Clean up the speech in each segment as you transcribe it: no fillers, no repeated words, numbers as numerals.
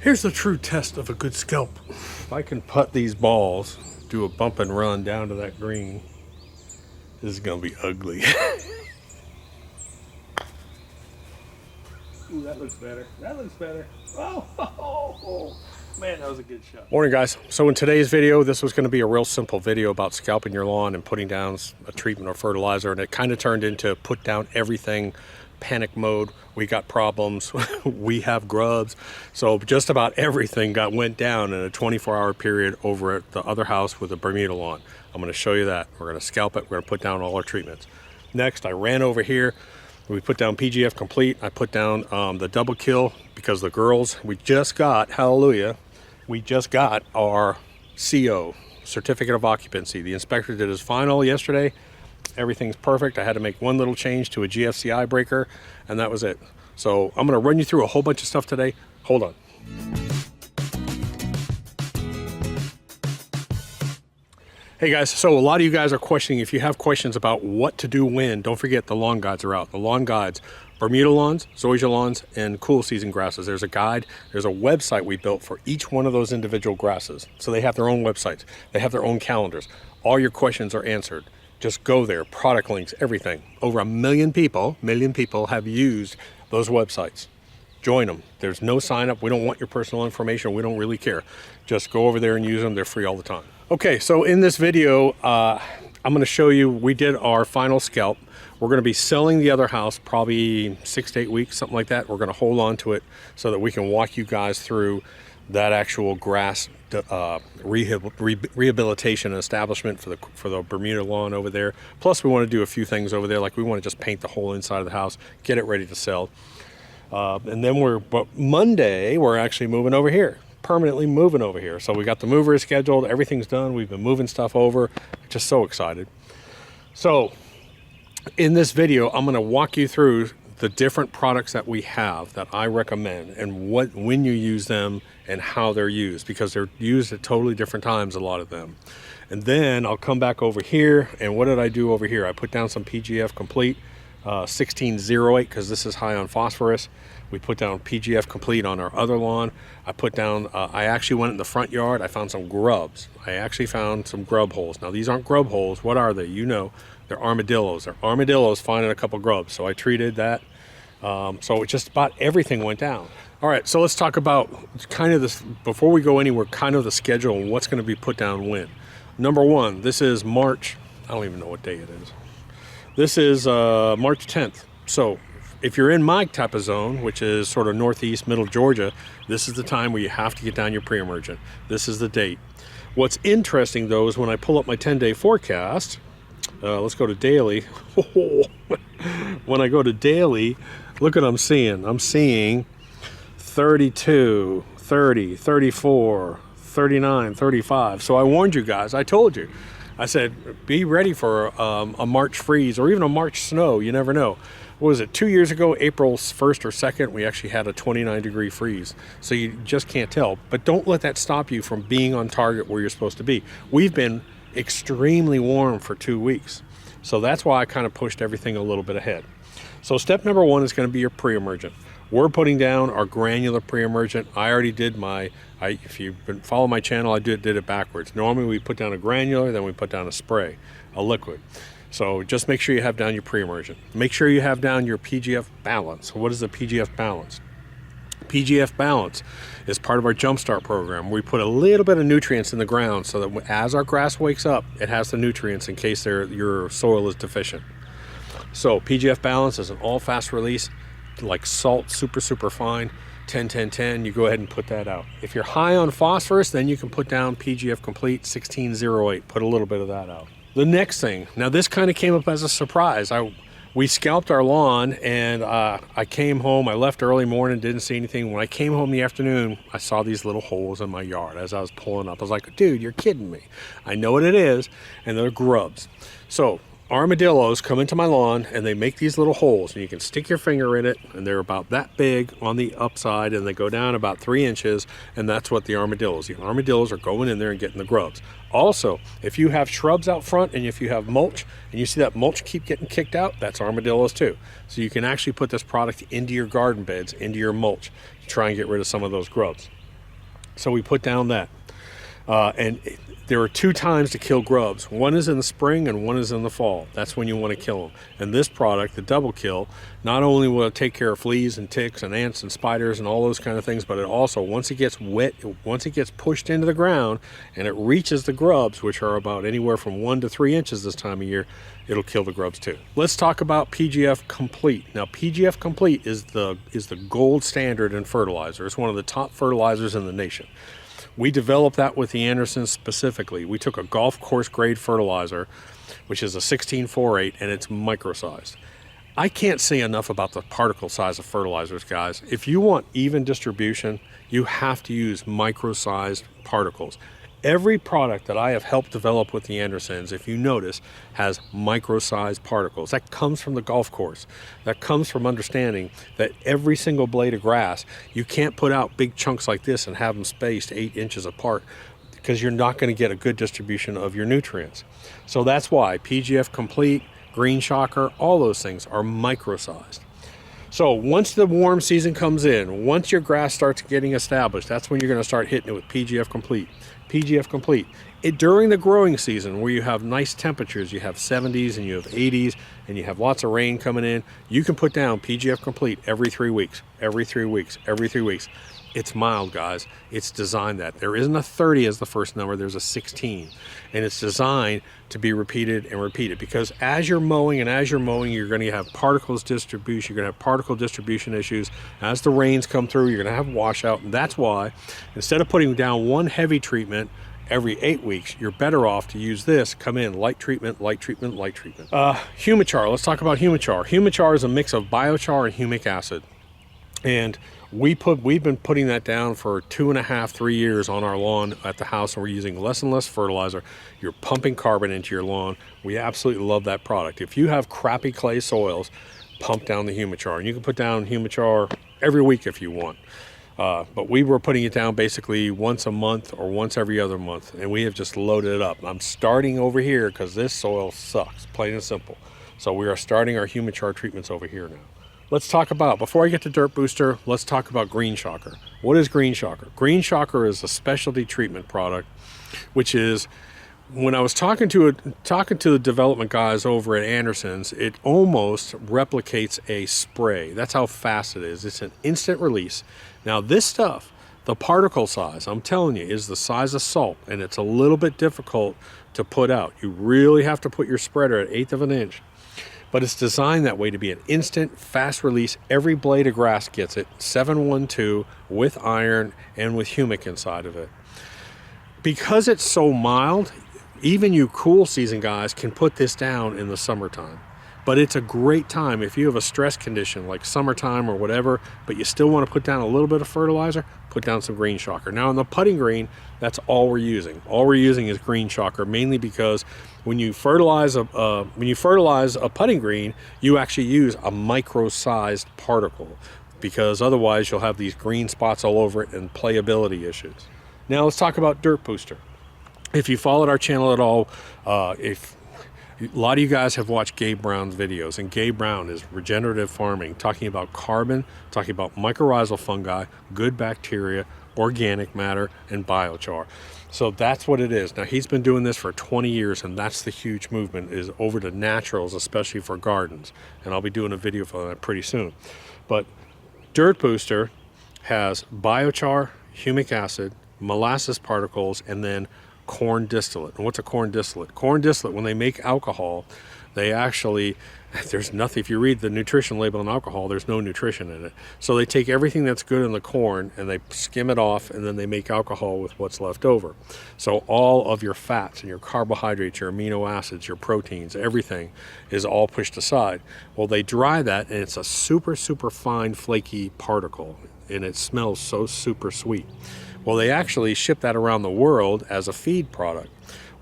Here's the true test of a good scalp. If I can putt these balls, do a bump and run down to that green, this is gonna be ugly. Ooh, that looks better. That looks better. Oh, man, that was a good shot. Morning, guys. So in today's video, this was going to be a real simple video about scalping your lawn and putting down a treatment or fertilizer, and it kind of turned into put down everything, panic mode. We got problems. We have grubs. So just about everything went down in a 24-hour period over at the other house with a Bermuda lawn. I'm going to show you that. We're going to scalp it. We're going to put down all our treatments. Next, I ran over here. We put down PGF Complete. I put down the double kill because the girls, we just got, hallelujah, we just got our CO, Certificate of Occupancy. The inspector did his final yesterday. Everything's perfect. I had to make one little change to a GFCI breaker, and that was it. So I'm going to run you through a whole bunch of stuff today. Hold on. Hey guys, so a lot of you guys are questioning, if you have questions about what to do when, don't forget the lawn guides are out. The lawn guides, Bermuda lawns, zoysia lawns, and cool season grasses. There's a guide, there's a website we built for each one of those individual grasses. So they have their own websites, they have their own calendars. All your questions are answered. Just go there, product links, everything. Over 1 million people have used those websites. Join them. There's no sign up. We don't want your personal information. We don't really care. Just go over there and use them. They're free all the time. Okay, so in this video, I'm going to show you, we did our final scalp. We're going to be selling the other house probably 6 to 8 weeks, something like that. We're going to hold on to it so that we can walk you guys through that actual grass rehabilitation and establishment for the Bermuda lawn over there. Plus, we want to do a few things over there, like we want to just paint the whole inside of the house, get it ready to sell. And then Monday, we're actually moving over here. Permanently moving over here. So we got the mover scheduled, everything's done, we've been moving stuff over, just so excited. So in this video, I'm going to walk you through the different products that we have that I recommend, and when you use them and how they're used, because they're used at totally different times, a lot of them. And then I'll come back over here, and what did I do over here? I put down some PGF Complete 1608 because this is high on phosphorus. We put down PGF Complete on our other lawn. I put down, I actually went in the front yard. I found some grubs. I actually found some grub holes. Now these aren't grub holes. What are they? You know, they're armadillos. They're armadillos finding a couple grubs. So I treated that. So just about everything went down. All right, so let's talk about kind of this, before we go anywhere, kind of the schedule and what's going to be put down when. Number one, this is March. I don't even know what day it is. This is March 10th. So if you're in my type of zone, which is sort of northeast, middle Georgia, this is the time where you have to get down your pre-emergent. This is the date. What's interesting, though, is when I pull up my 10-day forecast, let's go to daily. When I go to daily, look what I'm seeing. I'm seeing 32, 30, 34, 39, 35. So I warned you guys. I told you. I said, be ready for a March freeze or even a March snow. You never know. What was it, 2 years ago, April 1st or 2nd, we actually had a 29-degree freeze. So you just can't tell. But don't let that stop you from being on target where you're supposed to be. We've been extremely warm for 2 weeks. So that's why I kind of pushed everything a little bit ahead. So step number one is going to be your pre-emergent. We're putting down our granular pre-emergent. I already did if you've been following my channel, I did it backwards. Normally we put down a granular, then we put down a spray, a liquid. So just make sure you have down your pre-emergent. Make sure you have down your PGF balance. What is the PGF balance? PGF balance is part of our Jumpstart program. We put a little bit of nutrients in the ground so that as our grass wakes up, it has the nutrients in case your soil is deficient. So PGF balance is an all fast release, like salt, super fine, 10-10-10, you go ahead and put that out. If you're high on phosphorus, then you can put down PGF Complete 1608, put a little bit of that out. The next thing, now this kind of came up as a surprise. We scalped our lawn, and I came home, I left early morning, didn't see anything. When I came home in the afternoon, I saw these little holes in my yard as I was pulling up. I was like, dude, you're kidding me. I know what it is, and they're grubs. So armadillos come into my lawn and they make these little holes, and you can stick your finger in it, and they're about that big on the upside, and they go down about 3 inches, and that's what the armadillos are going in there and getting the grubs. Also, if you have shrubs out front and if you have mulch and you see that mulch keep getting kicked out, that's armadillos too. So you can actually put this product into your garden beds, into your mulch, to try and get rid of some of those grubs. So we put down that. There are 2 times to kill grubs. One is in the spring and one is in the fall. That's when you want to kill them. And this product, the double kill, not only will it take care of fleas and ticks and ants and spiders and all those kind of things, but it also, once it gets wet, once it gets pushed into the ground and it reaches the grubs, which are about anywhere from 1 to 3 inches this time of year, it'll kill the grubs too. Let's talk about PGF Complete. Now, PGF Complete is the gold standard in fertilizer. It's one of the top fertilizers in the nation. We developed that with the Andersons specifically. We took a golf course grade fertilizer, which is a 16-4-8, and it's micro-sized. I can't say enough about the particle size of fertilizers, guys. If you want even distribution, you have to use micro-sized particles. Every product that I have helped develop with the Andersons, if you notice, has micro-sized particles. That comes from the golf course. That comes from understanding that every single blade of grass, you can't put out big chunks like this and have them spaced 8 inches apart, because you're not going to get a good distribution of your nutrients. So that's why PGF Complete, Green Shocker, all those things are micro-sized. So once the warm season comes in, once your grass starts getting established, that's when you're going to start hitting it with PGF Complete. PGF Complete. During the growing season, where you have nice temperatures, you have 70s and you have 80s and you have lots of rain coming in, you can put down PGF Complete every 3 weeks, every 3 weeks, every 3 weeks. It's mild, guys. It's designed that. There isn't a 30 as the first number, there's a 16. And it's designed to be repeated and repeated, because as you're mowing, you're going to have particles distribution, you're going to have particle distribution issues. As the rains come through, you're going to have washout. And that's why, instead of putting down one heavy treatment every 8 weeks, you're better off to use this. Come in, light treatment, light treatment, light treatment. Humichar, let's talk about Humichar. Humichar is a mix of biochar and humic acid. And we've been putting that down for 2.5, 3 years on our lawn at the house, and we're using less and less fertilizer. You're pumping carbon into your lawn. We absolutely love that product. If you have crappy clay soils, pump down the Humichar. And you can put down Humichar every week if you want. But we were putting it down basically once a month or once every other month, and we have just loaded it up. I'm starting over here because this soil sucks, plain and simple. So we are starting our Humichar treatments over here now. Let's talk about, before I get to Dirt Booster, let's talk about Green Shocker. What is Green Shocker? Green Shocker is a specialty treatment product, which is, when I was talking to the development guys over at Anderson's, it almost replicates a spray. That's how fast it is. It's an instant release. Now this stuff, the particle size, I'm telling you, is the size of salt, and it's a little bit difficult to put out. You really have to put your spreader at 1/8 of an inch. But it's designed that way to be an instant, fast release. Every blade of grass gets it, 712 with iron and with humic inside of it. Because it's so mild, even you cool season guys can put this down in the summertime. But it's a great time if you have a stress condition like summertime or whatever, but you still want to put down a little bit of fertilizer, put down some Green Shocker. Now in the putting green, that's all we're using. All we're using is Green Shocker, mainly because when you fertilize a putting green, you actually use a micro-sized particle, because otherwise you'll have these green spots all over it and playability issues. Now let's talk about Dirt Booster. If you followed our channel at all, a lot of you guys have watched Gabe Brown's videos, and Gabe Brown is regenerative farming, talking about carbon, talking about mycorrhizal fungi, good bacteria, organic matter, and biochar. So that's what it is. Now he's been doing this for 20 years, and that's the huge movement, is over to naturals, especially for gardens. And I'll be doing a video for that pretty soon. But Dirt Booster has biochar, humic acid, molasses particles, and then corn distillate. And what's a corn distillate? Corn distillate, when they make alcohol, they actually, there's nothing, if you read the nutrition label on alcohol, there's no nutrition in it. So they take everything that's good in the corn and they skim it off, and then they make alcohol with what's left over. So all of your fats and your carbohydrates, your amino acids, your proteins, everything is all pushed aside. Well, they dry that, and it's a super, super fine, flaky particle, and it smells so super sweet. Well, they actually ship that around the world as a feed product.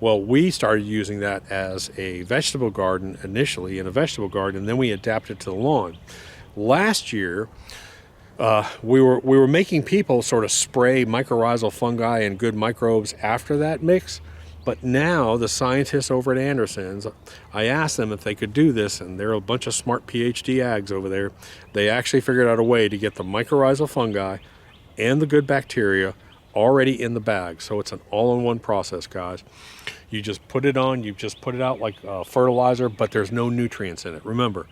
Well, we started using that as a vegetable garden initially, in a vegetable garden, and then we adapted to the lawn. Last year, we were making people sort of spray mycorrhizal fungi and good microbes after that mix. But now the scientists over at Anderson's, I asked them if they could do this, and they're a bunch of smart PhD ags over there. They actually figured out a way to get the mycorrhizal fungi and the good bacteria already in the bag. So it's an all-in-one process, guys. You just put it on, you just put it out like fertilizer, but there's no nutrients in it. Remember,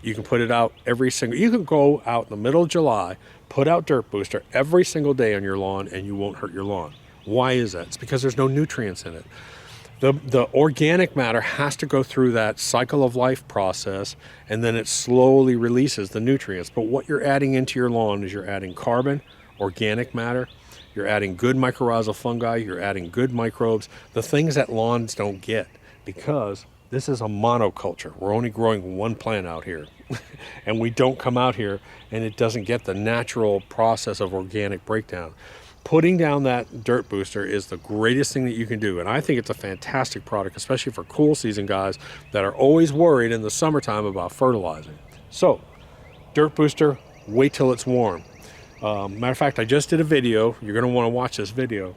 you can put it out you can go out in the middle of July, put out Dirt Booster every single day on your lawn, and you won't hurt your lawn. Why is that? It's because there's no nutrients in it. The organic matter has to go through that cycle of life process, and then it slowly releases the nutrients. But what you're adding into your lawn is you're adding carbon, organic matter, you're adding good mycorrhizal fungi, you're adding good microbes, the things that lawns don't get, because this is a monoculture. We're only growing one plant out here. And we don't come out here and it doesn't get the natural process of organic breakdown. Putting down that Dirt Booster is the greatest thing that you can do. And I think it's a fantastic product, especially for cool season guys that are always worried in the summertime about fertilizing. So, Dirt Booster, wait till it's warm. Matter of fact, I just did a video. You're going to want to watch this video.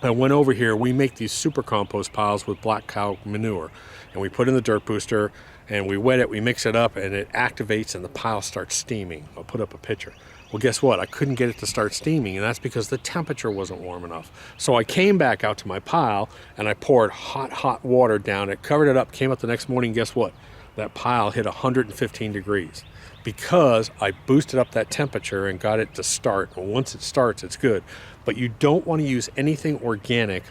I went over here. We make these super compost piles with black cow manure. And we put in the Dirt Booster and we wet it, we mix it up, and it activates and the pile starts steaming. I'll put up a picture. Well, guess what? I couldn't get it to start steaming, and that's because the temperature wasn't warm enough. So I came back out to my pile, and I poured hot water down it, covered it up, came up the next morning, guess what? That pile hit 115 degrees because I boosted up that temperature and got it to start. Well, once it starts, it's good. But you don't want to use anything organic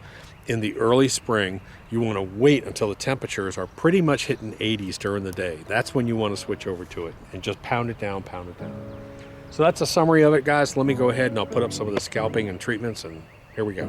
in the early spring. You want to wait until the temperatures are pretty much hitting 80s during the day. That's when you want to switch over to it and just pound it down, pound it down. So that's a summary of it, guys. Let me go ahead and I'll put up some of the scalping and treatments, and here we go.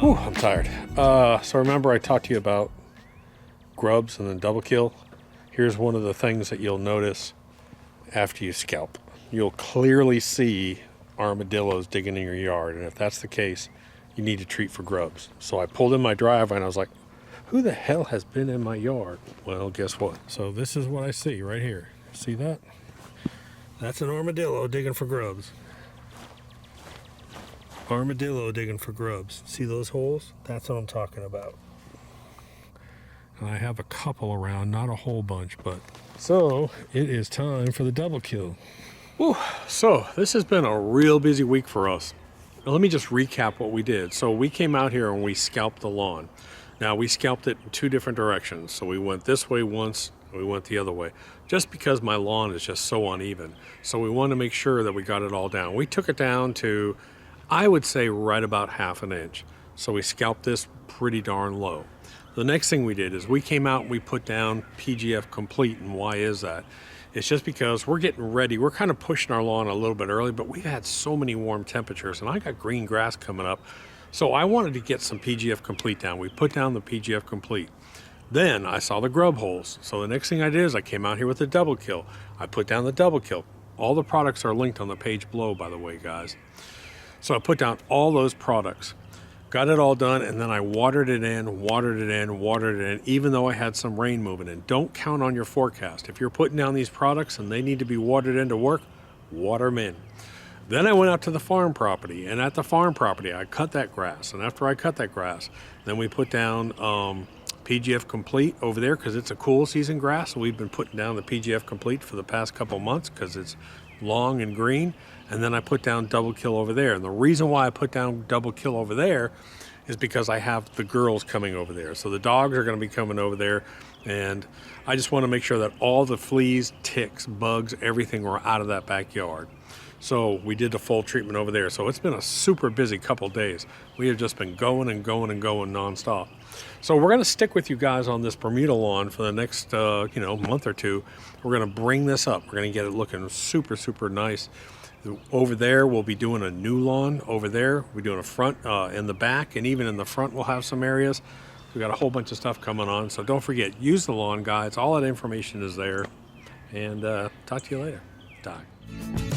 Whew, I'm tired. So remember I talked to you about grubs and then double kill? Here's one of the things that you'll notice after you scalp. You'll clearly see armadillos digging in your yard, and if that's the case, you need to treat for grubs. So I pulled in my driveway and I was like, who the hell has been in my yard? Well, guess what? So this is what I see right here. See that? That's an armadillo digging for grubs. Armadillo digging for grubs. See those holes? That's what I'm talking about. And I have a couple around, not a whole bunch, but so it is time for the double kill. Whew. So this has been a real busy week for us. Now, let me just recap what we did. So we came out here and we scalped the lawn. Now we scalped it in two different directions. So we went this way once, we went the other way, just because my lawn is just so uneven. So we wanted to make sure that we got it all down. We took it down to, I would say, right about 1/2 inch. So we scalped this pretty darn low. The next thing we did is we came out and we put down PGF Complete. And why is that? It's just because we're getting ready. We're kind of pushing our lawn a little bit early, but we've had so many warm temperatures and I got green grass coming up. So I wanted to get some PGF Complete down. We put down the PGF Complete. Then I saw the grub holes. So the next thing I did is I came out here with the double kill. I put down the double kill. All the products are linked on the page below, by the way, guys. So I put down all those products. got it all done, and then I watered it in, even though I had some rain moving in. Don't count on your forecast. If you're putting down these products and they need to be watered in to work, water them in. Then I went out to the farm property, and at the farm property, I cut that grass. And after I cut that grass, then we put down PGF Complete over there because it's a cool season grass. So we've been putting down the PGF Complete for the past couple months because it's long and green. And then I put down Double Kill over there. And the reason why I put down Double Kill over there is because I have the girls coming over there. So the dogs are going to be coming over there, and I just want to make sure that all the fleas, ticks, bugs, everything were out of that backyard. So we did the full treatment over there. So it's been a super busy couple days. We have just been going and going and going nonstop. So we're going to stick with you guys on this Bermuda lawn for the next month or two. We're going to bring this up. We're going to get it looking super, super nice. Over there, we'll be doing a new lawn. Over there, we're doing a front in the back, and even in the front, we'll have some areas. We got a whole bunch of stuff coming on. So don't forget, use the lawn guides. All that information is there. And talk to you later. Bye.